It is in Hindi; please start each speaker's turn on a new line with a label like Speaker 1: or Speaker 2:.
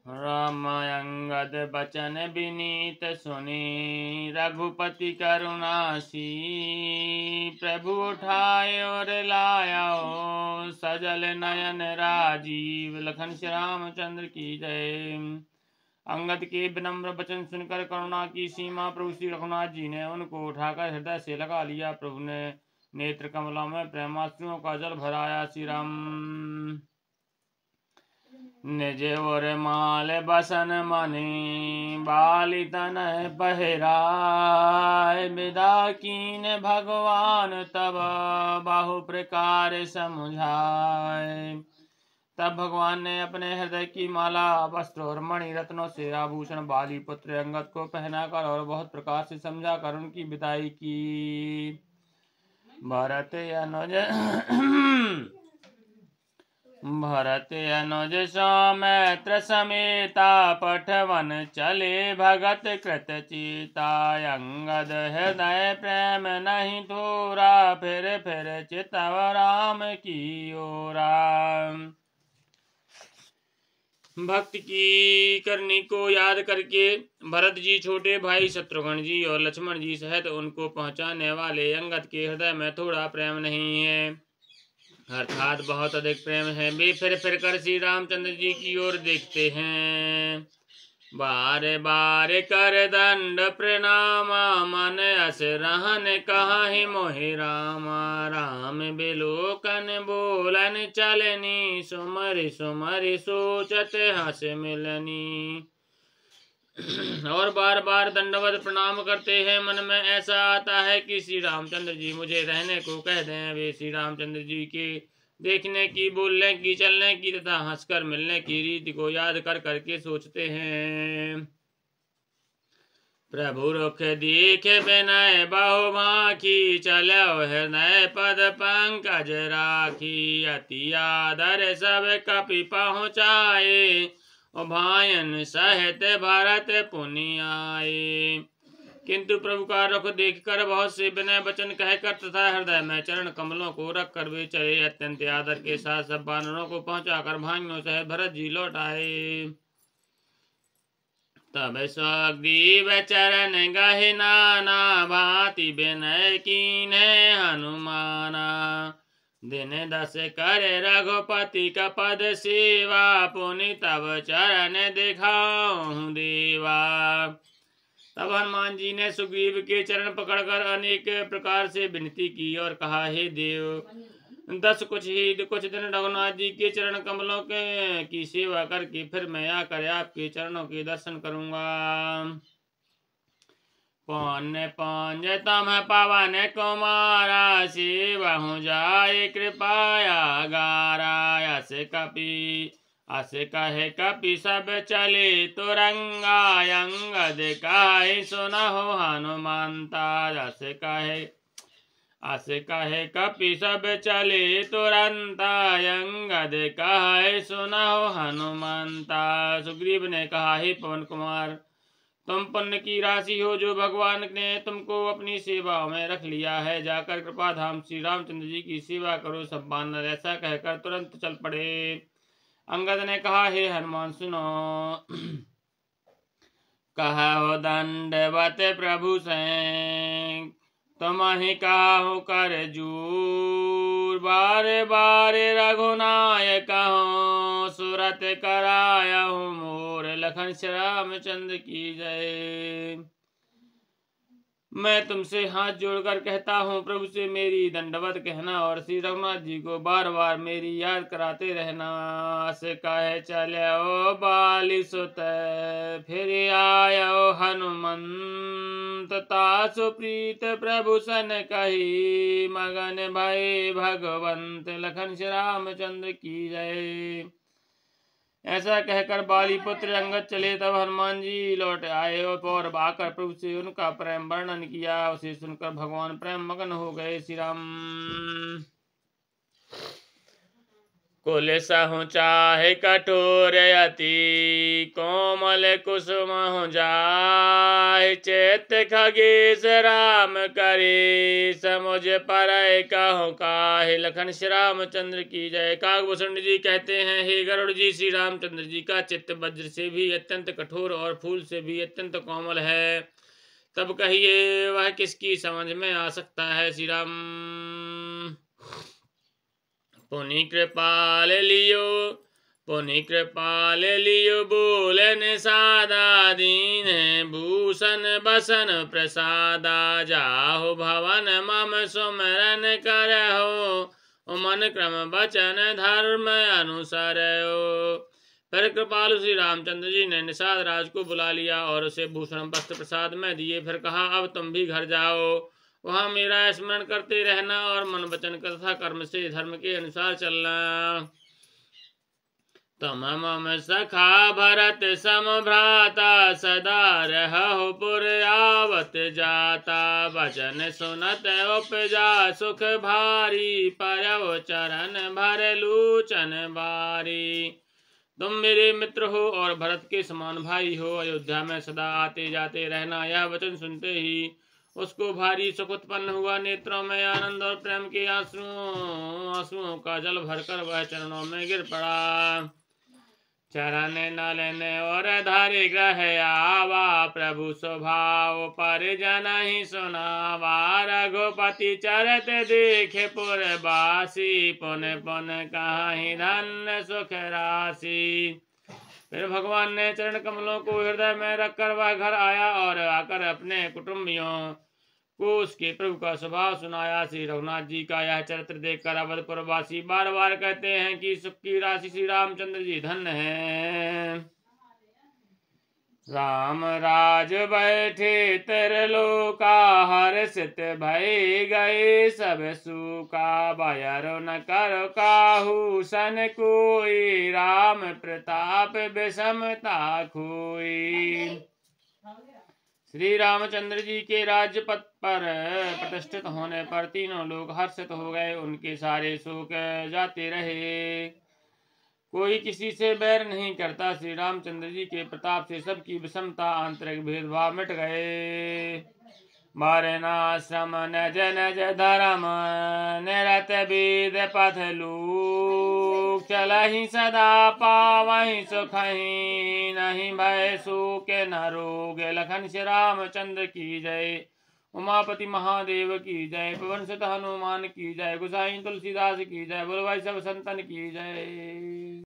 Speaker 1: राम अंगद बचन विनीत सुनी रघुपति करुणासी। प्रभु उठाए और लाया सजल नयन राजीव। लखन श्री रामचंद्र की जय। अंगद के विनम्र वचन सुनकर करुणा की सीमा प्रभु श्री रघुनाथ जी ने उनको उठाकर हृदय से लगा लिया। प्रभु ने नेत्र कमलों में प्रेमाश्रुओं का जल भराया। श्री राम निज और माल बसन मनि बाली तन पहराय। विदा कीन भगवान तब बाहु प्रकार समुझाय। तब भगवान ने अपने हृदय की माला वस्त्र और मणि रत्नों से आभूषण बाली पुत्र अंगद को पहनाकर और बहुत प्रकार से समझाकर उनकी विदाई की। भरत अनुज सौमित्र समेता पठवन चले भगत कृत चीता। अंगद हृदय प्रेम नहीं थोरा फिर चितव राम की ओरा। भक्ति की करनी को याद करके भरत जी, छोटे भाई शत्रुघ्न जी और लक्ष्मण जी सहित उनको पहुंचाने वाले अंगद के हृदय में थोड़ा प्रेम नहीं है, अर्थात बहुत अधिक प्रेम है। वे फिर कर श्री रामचंद्र जी की ओर देखते हैं। बार बार कर दंड प्रणामा मन अस रहन कहाहि मोहि रामा। राम बिलोकन बोलन चलनी सुमरि सुमरि सोचत हस मिलनी। और बार बार दंडवत प्रणाम करते हैं। मन में ऐसा आता है कि श्री रामचंद्र जी मुझे रहने को कह दें। वे श्री रामचंद्र जी के देखने की, बोलने की, चलने की तथा हंसकर मिलने की रीति को याद कर करके सोचते हैं। प्रभु रुख देख विनय बहु बाँखी चलो हृदय पद पंकज राखी। अति आदर सब कपि पहुँचाए भायन सहित भरत पुनि आए। किंतु प्रभु का रुख देखकर बहुत से विनय वचन कहकर तथा हृदय में चरण कमलों को रखकर वे चले। अत्यंत आदर के साथ सब वानरों को पहुंचाकर भाइयों सहित भरत जी लौट आए। तब सुग्रीव चरण गहि नाना भांति विनय कीन्हे हनुमाना। दिन 10 कर रघुपति का पद सेवा पुनि तब चरण दिखाऊं देवा। तब हनुमान जी ने सुग्रीव के चरण पकड़कर अनेक प्रकार से विनती की और कहा, हे देव, कुछ दिन रघुनाथ जी के चरण कमलों की सेवा करके फिर मैं आकर आपके चरणों के दर्शन करूंगा। पौन पंज तम पवन कुमारा सेवहु जाय कृपाया गारा। अस कहे कपि सब चले तुरंगा। अंगद कहे सुनहु हनुमंता। अस कहे कपि सब चले तुरंता। अंगद कहे सुनहु हनुमंता। सुग्रीव ने कहा, हे पवन कुमार, तुम पुण्य की राशि हो जो भगवान ने तुमको अपनी सेवा में रख लिया है। जाकर कृपा धाम श्री रामचंद्र जी की सेवा करो। सब वानर ऐसा कहकर तुरंत चल पड़े। अंगद ने कहा, हे हनुमान सुनो। कहो दंडवत प्रभु से तुम्हि काहू कर जूर। बारे बारे रघुनायक कहूँ सुरत करायहु मोर। लखन श्री रामचंद्र की जय। मैं तुमसे हाथ जोड़कर कहता हूँ, प्रभु से मेरी दंडवत कहना और श्री रघुनाथ जी को बार बार मेरी याद कराते रहना। से कहे चलो बाली सुत फिर आयो हनुमंत। तासु प्रीत प्रभु सन कही मगन भय भगवंत। लखन श्री रामचंद्र की जय। ऐसा कहकर बाली पुत्र अंगद चले। तब हनुमान जी लौट आए और आकर प्रभु से उनका प्रेम वर्णन किया। उसे सुनकर भगवान प्रेम मगन हो गए। श्री राम। कुल सहु चाहे कठोर अति कोमल कुसुम हो जाय चेत खगेश राम करे समुझ पर कहु काहे। लखन श्री रामचंद्र की जय। काकभूषण जी कहते हैं, हे गरुड़ जी, श्री रामचंद्र जी का चित्त वज्र से भी अत्यंत कठोर और फूल से भी अत्यंत कोमल है, तब कहिए वह किसकी समझ में आ सकता है। श्री राम पुनि कृपाल लियो बोलन सादा दीन भूषण बसन प्रसादा जाहो भवन मम सुमरन करहो मन क्रम बचन धर्म अनुसरयो। फिर कृपालु श्री रामचंद्र जी ने निषाद राज को बुला लिया और उसे भूषण वस्त्र प्रसाद में दिए। फिर कहा, अब तुम भी घर जाओ, वहाँ मेरा स्मरण करते रहना और मन वचन तथा कर्म से धर्म के अनुसार चलना। तम मम सखा भरत सम भ्राता सदा रहो पुर आवत जाता वचन सुनत उपजा सुख भारी परव चरण भर लूचन बारी। तुम मेरे मित्र हो और भरत के समान भाई हो, अयोध्या में सदा आते जाते रहना। यह वचन सुनते ही उसको भारी सुख उत्पन्न हुआ। नेत्रों में आनंद और प्रेम के आंसुओं का जल भरकर वह चरणों में गिर पड़ा। चरण न लेने और धारे ग्रह आवा प्रभु स्वभाव पर जन ही सुनावा। रघुपति चरत देखे पुरवासी पुन पुन कहीं धन सुख राशि। फिर भगवान ने चरण कमलों को हृदय में रखकर वह घर आया और आकर अपने कुटुंबियों को उसके प्रभु का स्वभाव सुनाया। श्री रघुनाथ जी का यह चरित्र देखकर अवधपुर वासी बार बार कहते हैं कि सुख की राशि श्री रामचंद्र जी धन्य हैं। राम राज बैठे त्रिलोका हर्षित भय गए सब सुका बायरो न कर काहू सन कोई राम प्रताप विषमता खोई। श्री रामचंद्र जी के राज्य पद पर प्रतिष्ठित होने पर तीनों लोग हर्षित हो गए, उनके सारे शोक जाते रहे, कोई किसी से बैर नहीं करता। श्री रामचंद्र जी के प्रताप से सबकी विषमता आंतरिक भेदभाव मिट गए। वारणाश्रम नज नज धर्म निरत वेद पथ लोक चलहि सदा पावहि सुखहि नहीं भय शोक न रोग। लखन श्री रामचंद्र की जय। उमापति महादेव की जय। पवन सुत हनुमान की जय। गोसाई तुलसीदास की जय। बोलो भाई सब संतन की जय।